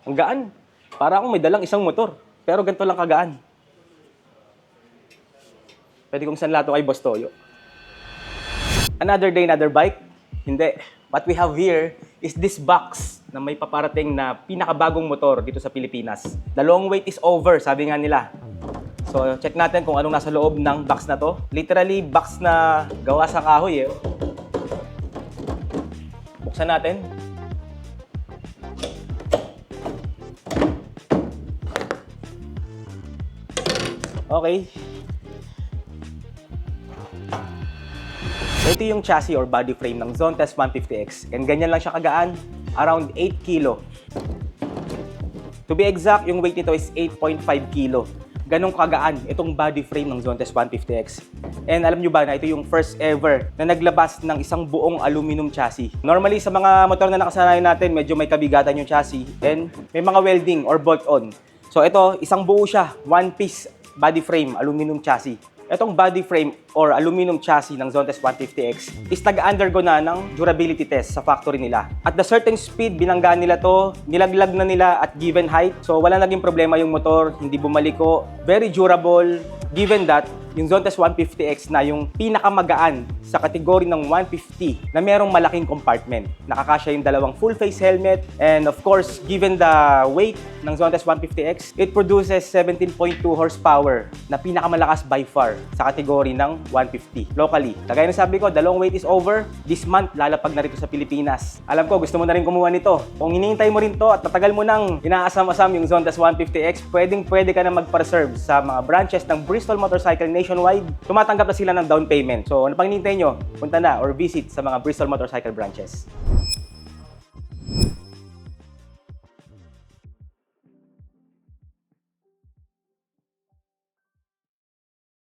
Ang gaan. Para akong may dalang isang motor. Pero ganito lang kagaan. Pwede kong sanlato kay Boss Toyo. Another day, another bike? Hindi. What we have here is this box na may paparating na pinakabagong motor dito sa Pilipinas. The long wait is over, sabi nga nila. So, check natin kung anong nasa loob ng box na to. Literally, box na gawa sa kahoy eh. Buksan natin. Okay. So, ito yung chassis or body frame ng Zontes 150X. And ganyan lang siya kagaan. Around 8 kilo. To be exact, yung weight nito is 8.5 kilo. Ganong kagaan itong body frame ng Zontes 150X. And alam nyo ba na ito yung first ever na naglabas ng isang buong aluminum chassis. Normally sa mga motor na nakasanayan natin, medyo may kabigatan yung chassis and may mga welding or bolt-on. So ito, isang buo siya, one piece body frame, aluminum chassis. Itong body frame or aluminum chassis ng Zontes 150X is nag-undergo na ng durability test sa factory nila. At the certain speed, binanggaan nila to, nilaglag na nila at given height. So wala naging problema yung motor, hindi bumaliko, very durable. Given that, yung Zontes 150X na yung pinakamagaan sa kategory ng 150 na merong malaking compartment. Nakakasya yung dalawang full face helmet and of course, given the weight ng Zontes 150X, it produces 17.2 horsepower na pinakamalakas by far sa kategory ng 150 locally. Kagaya ng sabi ko, the long wait is over. This month, lalapag na rito sa Pilipinas. Alam ko, gusto mo na rin kumuha nito. Kung hinihintay mo rin to at tatagal mo nang inaasam-asam yung Zontes 150X, pwede ka na mag-reserve sa mga branches ng Bristol Motorcycle nationwide. Tumatanggap na sila ng down payment. So, ano pang hinihintay nyo? Punta na or visit sa mga Bristol Motorcycle branches.